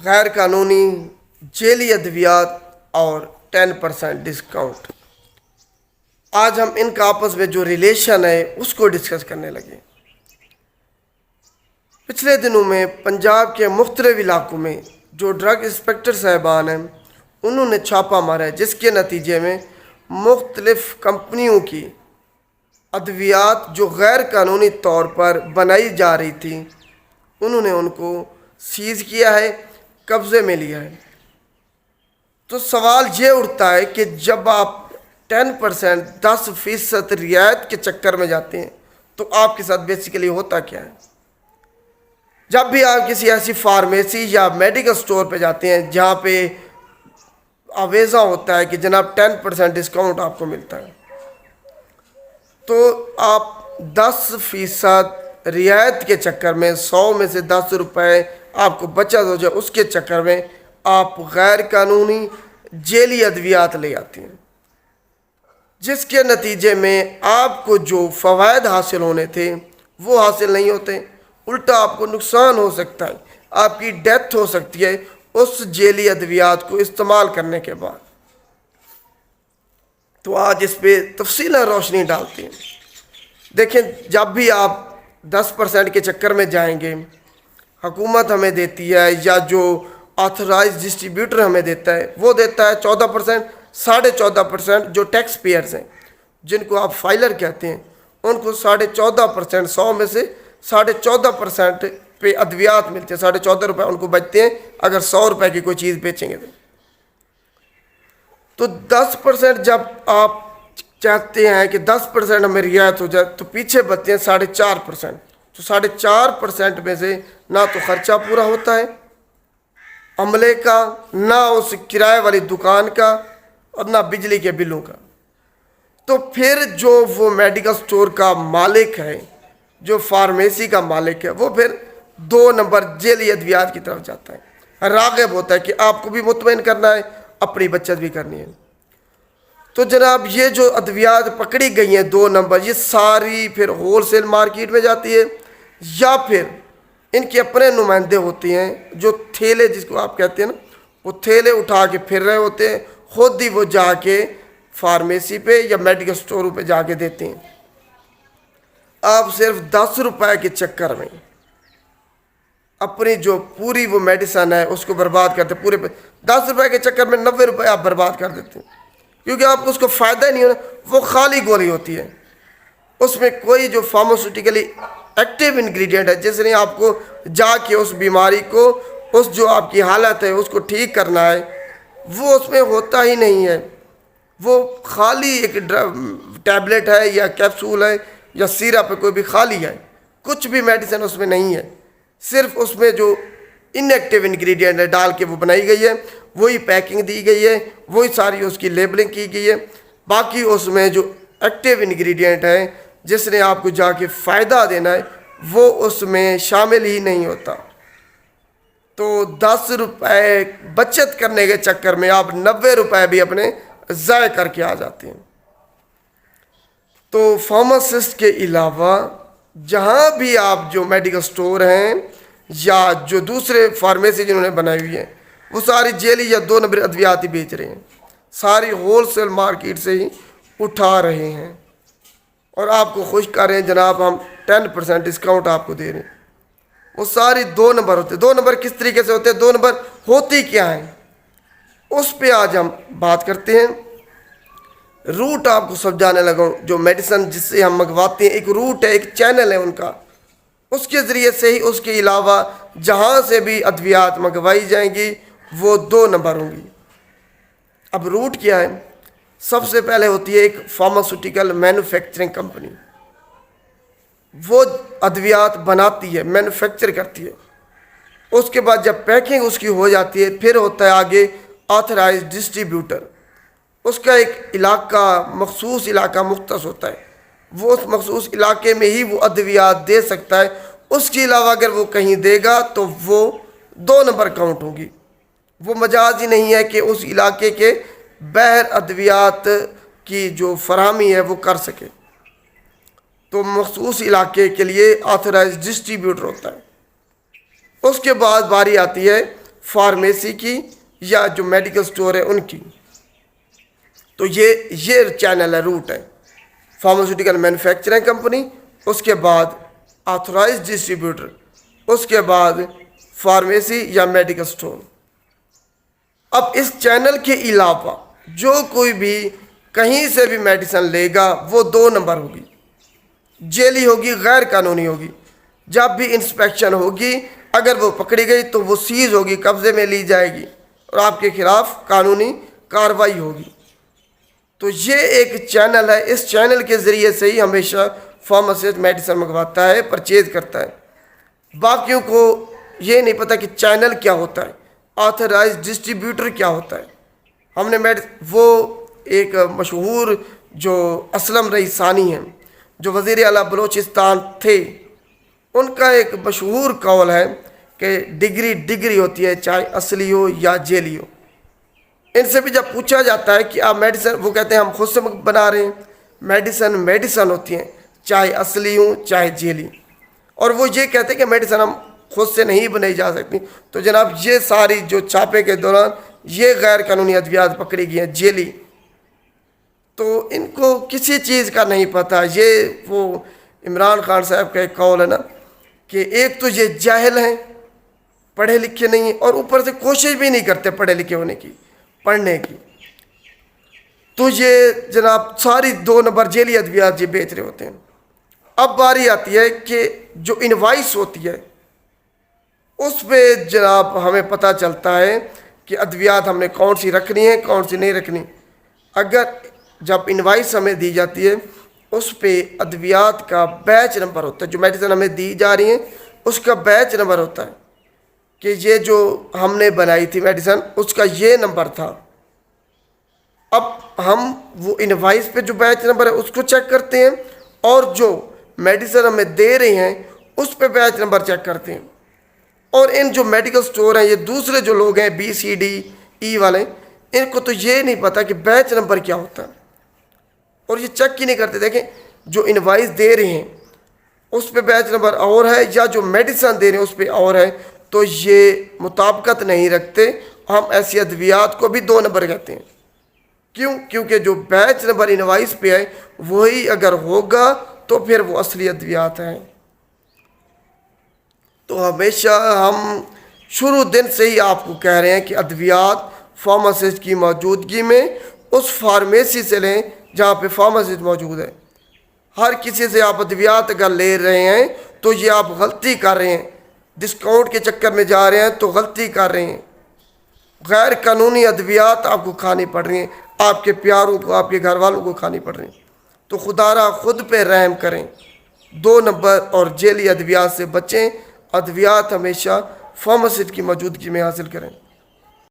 غیر قانونی جیلی ادویات اور 10% ڈسکاؤنٹ. آج ہم ان کا آپس میں جو ریلیشن ہے اس کو ڈسکس کرنے لگے. پچھلے دنوں میں پنجاب کے مختلف علاقوں میں جو ڈرگ انسپیکٹر صاحبان ہیں انہوں نے چھاپا مارا ہے، جس کے نتیجے میں مختلف کمپنیوں کی ادویات جو غیر قانونی طور پر بنائی جا رہی تھی انہوں نے ان کو سیز کیا ہے، قبضے میں لیا ہے. تو سوال یہ اٹھتا ہے کہ جب آپ 10% 10% رعایت کے چکر میں جاتے ہیں تو آپ کے ساتھ بیسیکلی ہوتا کیا ہے؟ جب بھی آپ کسی ایسی فارمیسی یا میڈیکل سٹور پہ جاتے ہیں جہاں پہ آویزہ ہوتا ہے کہ جناب 10% ڈسکاؤنٹ آپ کو ملتا ہے، تو آپ 10% رعایت کے چکر میں 100 میں سے 10 روپے آپ کو بچت ہو جائے، اس کے چکر میں آپ غیر قانونی جیلی ادویات لے آتے ہیں، جس کے نتیجے میں آپ کو جو فوائد حاصل ہونے تھے وہ حاصل نہیں ہوتے، الٹا آپ کو نقصان ہو سکتا ہے، آپ کی ڈیتھ ہو سکتی ہے اس جیلی ادویات کو استعمال کرنے کے بعد. تو آج اس پہ تفصیل روشنی ڈالتے ہیں. دیکھیں، جب بھی آپ 10% کے چکر میں جائیں گے، حکومت ہمیں دیتی ہے یا جو آتھورائز ڈسٹریبیوٹر ہمیں دیتا ہے وہ دیتا ہے 14%، 14.5% جو ٹیکس پیئرز ہیں جن کو آپ فائلر کہتے ہیں ان کو 14.5%، 100 میں سے 14.5% پہ ادویات ملتے ہیں، 14.5 روپے ان کو بچتے ہیں اگر 100 روپے کی کوئی چیز بیچیں گے. تو 10% جب آپ چاہتے ہیں کہ 10% ہمیں رعایت ہو جائے تو پیچھے بچتے ہیں 4.5%. تو 4.5% میں سے نہ تو خرچہ پورا ہوتا ہے عملے کا، نہ اس کرائے والی دکان کا، اور نہ بجلی کے بلوں کا. تو پھر جو وہ میڈیکل سٹور کا مالک ہے، جو فارمیسی کا مالک ہے، وہ پھر 2 نمبر جیلی ادویات کی طرف جاتا ہے، راغب ہوتا ہے کہ آپ کو بھی مطمئن کرنا ہے، اپنی بچت بھی کرنی ہے. تو جناب یہ جو ادویات پکڑی گئی ہیں 2 نمبر، یہ ساری پھر ہول سیل مارکیٹ میں جاتی ہے یا پھر ان کے اپنے نمائندے ہوتے ہیں جو تھیلے جس کو آپ کہتے ہیں نا، وہ تھیلے اٹھا کے پھر رہے ہوتے ہیں، خود ہی وہ جا کے فارمیسی پہ یا میڈیکل سٹوروں پہ جا کے دیتے ہیں. آپ صرف 10 روپے کے چکر میں اپنی جو پوری وہ میڈیسن ہے اس کو برباد کرتے ہیں. پورے 10 روپے کے چکر میں 90 روپے آپ برباد کر دیتے ہیں، کیونکہ آپ کو اس کو فائدہ ہی نہیں ہونا. وہ خالی گولی ہوتی ہے، اس میں کوئی جو فارماسیوٹیکلی ایکٹیو انگریڈینٹ ہے جس نے آپ کو جا کے اس بیماری کو، اس جو آپ کی حالت ہے اس کو ٹھیک کرنا ہے، وہ اس میں ہوتا ہی نہیں ہے. وہ خالی ایک ٹیبلٹ ہے یا کیپسول ہے یا سیرپ ہے، کوئی بھی خالی ہے، کچھ بھی میڈیسن اس میں نہیں ہے. صرف اس میں جو ان ایکٹیو انگریڈینٹ ہے ڈال کے وہ بنائی گئی ہے، وہی پیکنگ دی گئی ہے، وہی ساری اس کی لیبلنگ کی گئی ہے. باقی اس میں جو ایکٹیو انگریڈینٹ ہے جس نے آپ کو جا کے فائدہ دینا ہے وہ اس میں شامل ہی نہیں ہوتا. تو 10 روپے بچت کرنے کے چکر میں آپ 90 روپے بھی اپنے ضائع کر کے آ جاتے ہیں. تو فارماسسٹ کے علاوہ جہاں بھی آپ جو میڈیکل سٹور ہیں یا جو دوسرے فارمیسی جنہوں نے بنائی ہوئی ہیں وہ ساری جیلی یا 2 نمبر ادویات ہی بیچ رہے ہیں، ساری ہول سیل مارکیٹ سے ہی اٹھا رہے ہیں اور آپ کو خوش کر رہے ہیں جناب ہم 10% ڈسکاؤنٹ آپ کو دے رہے ہیں. وہ ساری 2 نمبر ہوتے ہیں. 2 نمبر کس طریقے سے ہوتے ہیں، 2 نمبر ہوتی کیا ہیں، اس پہ آج ہم بات کرتے ہیں. روٹ آپ کو سمجھانے لگا ہوں. جو میڈیسن جس سے ہم منگواتے ہیں ایک روٹ ہے، ایک چینل ہے ان کا، اس کے ذریعے سے ہی اس کے علاوہ جہاں سے بھی ادویات منگوائی جائیں گی وہ 2 نمبر ہوں گی. اب روٹ کیا ہے؟ سب سے پہلے ہوتی ہے ایک فارماسیوٹیکل مینوفیکچرنگ کمپنی، وہ ادویات بناتی ہے، مینوفیکچر کرتی ہے. اس کے بعد جب پیکنگ اس کی ہو جاتی ہے پھر ہوتا ہے آگے آتھرائز ڈسٹریبیوٹر. اس کا ایک علاقہ، مخصوص علاقہ مختص ہوتا ہے، وہ اس مخصوص علاقے میں ہی وہ ادویات دے سکتا ہے. اس کے علاوہ اگر وہ کہیں دے گا تو وہ 2 نمبر کاؤنٹ ہوگی. وہ مجاز ہی نہیں ہے کہ اس علاقے کے باہر ادویات کی جو فراہمی ہے وہ کر سکے. تو مخصوص علاقے کے لیے آتھورائز ڈسٹریبیوٹر ہوتا ہے. اس کے بعد باری آتی ہے فارمیسی کی یا جو میڈیکل سٹور ہے ان کی. تو یہ چینل ہے، روٹ ہے. فارماسیوٹیکل مینوفیکچرنگ کمپنی، اس کے بعد آتھورائز ڈسٹریبیوٹر، اس کے بعد فارمیسی یا میڈیکل سٹور. اب اس چینل کے علاوہ جو کوئی بھی کہیں سے بھی میڈیسن لے گا وہ 2 نمبر ہوگی، جیلی ہوگی، غیر قانونی ہوگی. جب بھی انسپیکشن ہوگی اگر وہ پکڑی گئی تو وہ سیز ہوگی، قبضے میں لی جائے گی اور آپ کے خلاف قانونی کارروائی ہوگی. تو یہ ایک چینل ہے، اس چینل کے ذریعے سے ہی ہمیشہ فارماسسٹ میڈیسن منگواتا ہے، پرچیز کرتا ہے. باقیوں کو یہ نہیں پتہ کہ چینل کیا ہوتا ہے، آتھرائز ڈسٹریبیوٹر کیا ہوتا ہے. ہم نے وہ ایک مشہور جو اسلم رئی ثانی ہیں، جو وزیر اعلیٰ بلوچستان تھے، ان کا ایک مشہور قول ہے کہ ڈگری ہوتی ہے، چاہے اصلی ہو یا جیلی ہو. ان سے بھی جب پوچھا جاتا ہے کہ آپ میڈیسن، وہ کہتے ہیں ہم خود سے بنا رہے ہیں. میڈیسن ہوتی ہیں چاہے اصلی ہوں چاہے جیلی. اور وہ یہ کہتے ہیں کہ میڈیسن ہم خود سے نہیں بنائی جا سکتی. تو جناب یہ ساری جو چھاپے کے دوران یہ غیر قانونی ادویات پکڑی گئی ہیں جیلی، تو ان کو کسی چیز کا نہیں پتہ. یہ وہ عمران خان صاحب کا ایک قول ہے نا کہ ایک تو یہ جاہل ہیں، پڑھے لکھے نہیں ہیں، اور اوپر سے کوشش بھی نہیں کرتے پڑھے لکھے ہونے کی، پڑھنے کی. تو یہ جناب ساری 2 نمبر جیلی ادویات یہ بیچ رہے ہوتے ہیں. اب باری آتی ہے کہ جو انوائس ہوتی ہے اس پہ جناب ہمیں پتہ چلتا ہے کہ ادویات ہم نے کون سی رکھنی ہے کون سی نہیں رکھنی. اگر جب انوائس ہمیں دی جاتی ہے اس پہ ادویات کا بیچ نمبر ہوتا ہے، جو میڈیسن ہمیں دی جا رہی ہیں اس کا بیچ نمبر ہوتا ہے کہ یہ جو ہم نے بنائی تھی میڈیسن اس کا یہ نمبر تھا. اب ہم وہ انوائس پہ جو بیچ نمبر ہے اس کو چیک کرتے ہیں، اور جو میڈیسن ہمیں دے رہے ہیں اس پہ بیچ نمبر چیک کرتے ہیں. اور ان جو میڈیکل سٹور ہیں، یہ دوسرے جو لوگ ہیں BCD والے، ان کو تو یہ نہیں پتہ کہ بیچ نمبر کیا ہوتا ہے، اور یہ چیک ہی نہیں کرتے. دیکھیں جو انوائس دے رہے ہیں اس پہ بیچ نمبر اور ہے، یا جو میڈیسن دے رہے ہیں اس پہ اور ہے، تو یہ مطابقت نہیں رکھتے. ہم ایسی ادویات کو بھی 2 نمبر کہتے ہیں. کیوں؟ کیونکہ جو بیچ نمبر انوائس پہ ہے وہی اگر ہوگا تو پھر وہ اصلی ادویات ہیں. تو ہمیشہ ہم شروع دن سے ہی آپ کو کہہ رہے ہیں کہ ادویات فارماسسٹ کی موجودگی میں اس فارمیسی سے لیں جہاں پہ فارماسسٹ موجود ہے. ہر کسی سے آپ ادویات اگر لے رہے ہیں تو یہ آپ غلطی کر رہے ہیں، ڈسکاؤنٹ کے چکر میں جا رہے ہیں تو غلطی کر رہے ہیں. غیر قانونی ادویات آپ کو کھانی پڑ رہی ہیں، آپ کے پیاروں کو، آپ کے گھر والوں کو کھانی پڑ رہی ہیں. تو خدا را خود پہ رحم کریں، 2 نمبر اور جیلی ادویات سے بچیں. ادویات ہمیشہ فارماسسٹ کی موجودگی میں حاصل کریں.